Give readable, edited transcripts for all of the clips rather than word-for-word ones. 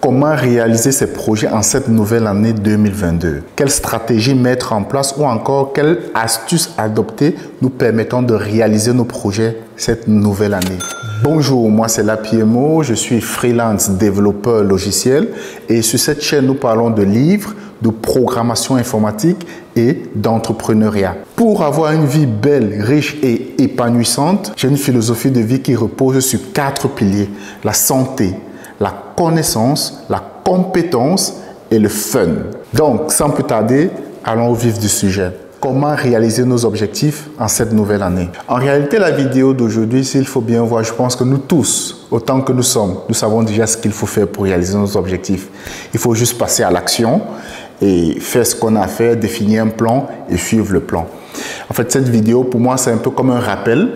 Comment réaliser ces projets en cette nouvelle année 2022? Quelle stratégie mettre en place ou encore quelles astuces adopter nous permettant de réaliser nos projets cette nouvelle année? Bonjour, moi c'est Lapiemo, je suis freelance développeur logiciel et sur cette chaîne nous parlons de livres, de programmation informatique et d'entrepreneuriat. Pour avoir une vie belle, riche et épanouissante, j'ai une philosophie de vie qui repose sur 4 piliers: la santé, la connaissance, la compétence et le fun. Donc, sans plus tarder, allons au vif du sujet. Comment réaliser nos objectifs en cette nouvelle année? En réalité, la vidéo d'aujourd'hui, s'il faut bien voir, je pense que nous tous, autant que nous sommes, nous savons déjà ce qu'il faut faire pour réaliser nos objectifs. Il faut juste passer à l'action et faire ce qu'on a à faire, définir un plan et suivre le plan. En fait, cette vidéo, pour moi, c'est un peu comme un rappel.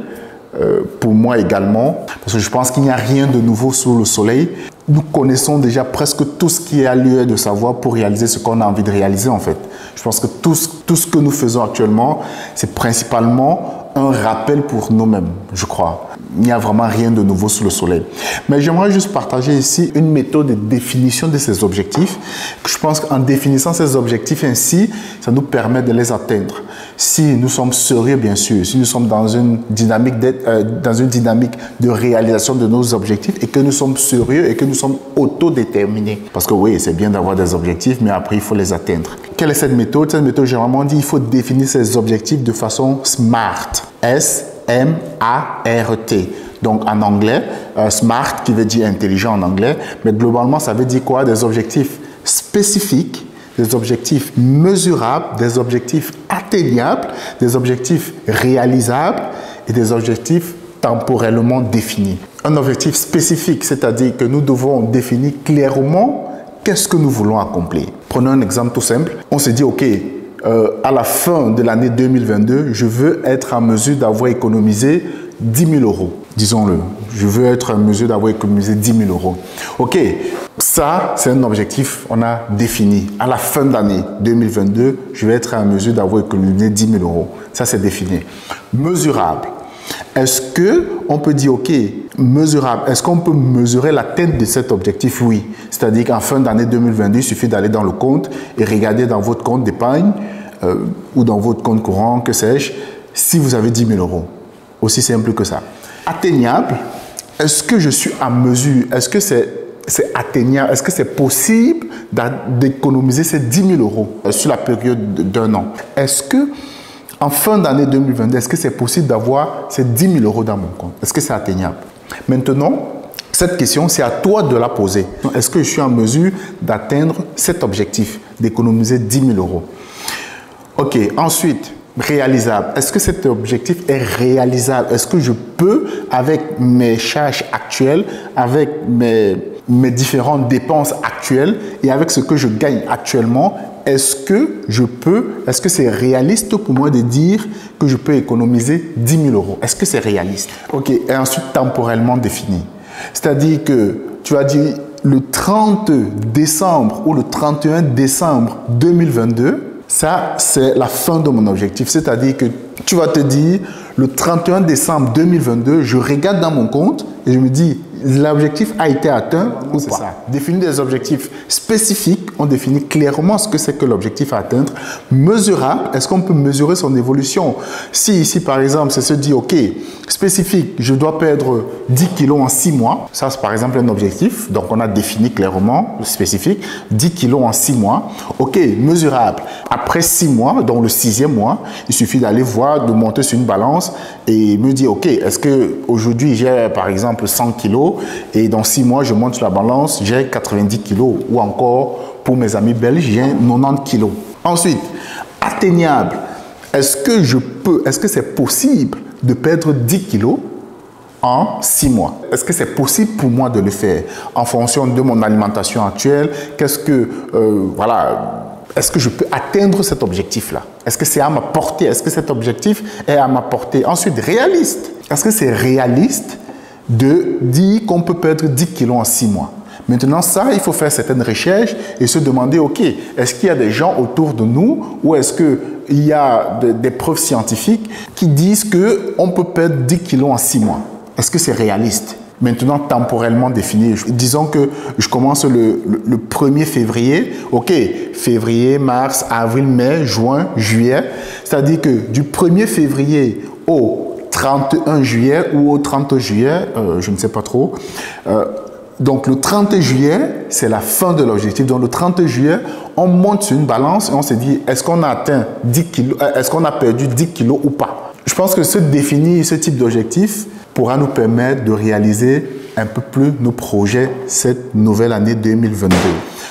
Pour moi également, parce que je pense qu'il n'y a rien de nouveau sous le soleil. Nous connaissons déjà presque tout ce qui est à lieu de savoir pour réaliser ce qu'on a envie de réaliser en fait. Je pense que tout ce que nous faisons actuellement, c'est principalement un rappel pour nous-mêmes, je crois. Il n'y a vraiment rien de nouveau sous le soleil. Mais j'aimerais juste partager ici une méthode de définition de ces objectifs. Je pense qu'en définissant ces objectifs ainsi, ça nous permet de les atteindre. Si nous sommes sérieux, bien sûr, si nous sommes dans une dynamique de réalisation de nos objectifs et que nous sommes sérieux et que nous sommes autodéterminés. Parce que oui, c'est bien d'avoir des objectifs, mais après, il faut les atteindre. Quelle est cette méthode? Cette méthode, j'ai vraiment dit, il faut définir ces objectifs de façon SMART. S-M-A-R-T. Donc en anglais, SMART qui veut dire intelligent en anglais, mais globalement, ça veut dire quoi? Des objectifs spécifiques, des objectifs mesurables, des objectifs atteignables, des objectifs réalisables et des objectifs temporellement définis. Un objectif spécifique, c'est-à-dire que nous devons définir clairement qu'est-ce que nous voulons accomplir. Prenons un exemple tout simple. On se dit, OK, à la fin de l'année 2022, je veux être en mesure d'avoir économisé 10 000 euros. Disons-le, je veux être en mesure d'avoir économisé 10 000 euros. OK, ça, c'est un objectif on a défini. À la fin de l'année 2022, je vais être en mesure d'avoir économisé 10 000 euros. Ça, c'est défini. Mesurable. Est-ce qu'on peut dire, OK, mesurable, est-ce qu'on peut mesurer l'atteinte de cet objectif? Oui. C'est-à-dire qu'en fin d'année 2022, il suffit d'aller dans le compte et regarder dans votre compte d'épargne ou dans votre compte courant, que sais-je, si vous avez 10 000 euros. Aussi simple que ça. Atteignable, est-ce que je suis en mesure, est-ce que c'est atteignable, est-ce que c'est possible d'économiser ces 10 000 euros sur la période d'un an? Est-ce que en fin d'année 2022, est-ce que c'est possible d'avoir ces 10 000 euros dans mon compte? Est-ce que c'est atteignable? Maintenant, cette question, c'est à toi de la poser. Est-ce que je suis en mesure d'atteindre cet objectif, d'économiser 10 000 euros? OK, ensuite, réalisable. Est-ce que cet objectif est réalisable? Est-ce que je peux, avec mes charges actuelles, avec mes différentes dépenses actuelles et avec ce que je gagne actuellement, est-ce que c'est réaliste pour moi de dire que je peux économiser 10 000 euros? Est-ce que c'est réaliste? OK, et ensuite temporellement défini. C'est-à-dire que tu vas dire le 30 décembre ou le 31 décembre 2022, ça, c'est la fin de mon objectif. C'est-à-dire que tu vas te dire, le 31 décembre 2022, je regarde dans mon compte et je me dis, l'objectif a été atteint ou pas. Ça. Définir des objectifs spécifiques, on définit clairement ce que c'est que l'objectif à atteindre. Mesurable, est-ce qu'on peut mesurer son évolution? Si ici, par exemple, c'est se dire, OK, spécifique, je dois perdre 10 kilos en 6 mois. Ça, c'est par exemple un objectif. Donc, on a défini clairement, spécifique, 10 kilos en 6 mois. OK, mesurable. Après 6 mois, donc le 6e mois, il suffit d'aller voir, de monter sur une balance et me dire, OK, est-ce qu'aujourd'hui, j'ai par exemple 100 kilos et dans 6 mois, je monte sur la balance, j'ai 90 kilos ou encore, pour mes amis belges, j'ai 90 kilos. Ensuite, atteignable. Est-ce que c'est possible de perdre 10 kilos en 6 mois? Est-ce que c'est possible pour moi de le faire en fonction de mon alimentation actuelle? Est-ce que je peux atteindre cet objectif-là? Est-ce que c'est à ma portée? Est-ce que cet objectif est à ma portée? Ensuite, réaliste. Est-ce que c'est réaliste de dire qu'on peut perdre 10 kilos en 6 mois? Maintenant, ça, il faut faire certaines recherches et se demander, OK, est-ce qu'il y a des gens autour de nous ou est-ce qu'il y a des preuves scientifiques qui disent qu'on peut perdre 10 kilos en 6 mois? Est-ce que c'est réaliste? Maintenant, temporellement défini. Disons que je commence le 1er février. OK, février, mars, avril, mai, juin, juillet. C'est-à-dire que du 1er février au 31 juillet ou au 30 juillet, je ne sais pas trop. Donc, le 30 juillet, c'est la fin de l'objectif. Donc, le 30 juillet, on monte sur une balance et on se dit, est-ce qu'on a atteint 10 kilos, est-ce qu'on a perdu 10 kilos ou pas? Je pense que se définir ce type d'objectif pourra nous permettre de réaliser un peu plus nos projets cette nouvelle année 2022.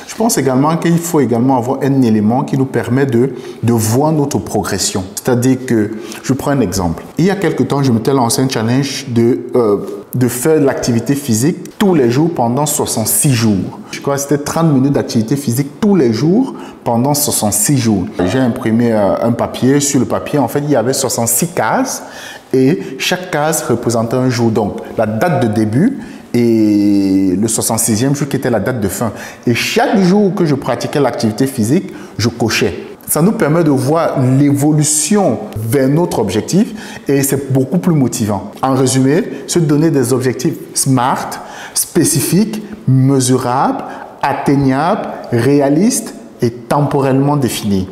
Je pense également qu'il faut également avoir un élément qui nous permet de voir notre progression. C'est-à-dire que, je prends un exemple. Il y a quelque temps, je m'étais lancé un challenge de faire de l'activité physique tous les jours pendant 66 jours. Je crois que c'était 30 minutes d'activité physique tous les jours pendant 66 jours. J'ai imprimé un papier. Sur le papier, en fait, il y avait 66 cases et chaque case représentait un jour. Donc, la date de début et le 66e jour qui était la date de fin. Et chaque jour que je pratiquais l'activité physique, je cochais. Ça nous permet de voir l'évolution vers notre objectif et c'est beaucoup plus motivant. En résumé, se donner des objectifs SMART, spécifiques, mesurables, atteignables, réalistes et temporellement définis.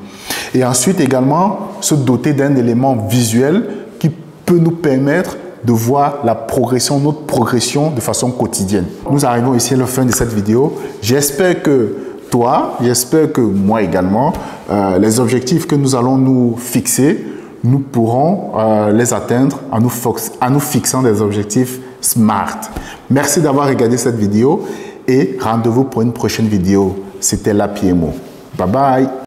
Et ensuite également, se doter d'un élément visuel qui peut nous permettre de voir la progression, notre progression de façon quotidienne. Nous arrivons ici à la fin de cette vidéo. J'espère que toi, j'espère que moi également, les objectifs que nous allons nous fixer, nous pourrons les atteindre en nous fixant des objectifs SMART. Merci d'avoir regardé cette vidéo et rendez-vous pour une prochaine vidéo. C'était La PMO. Bye bye.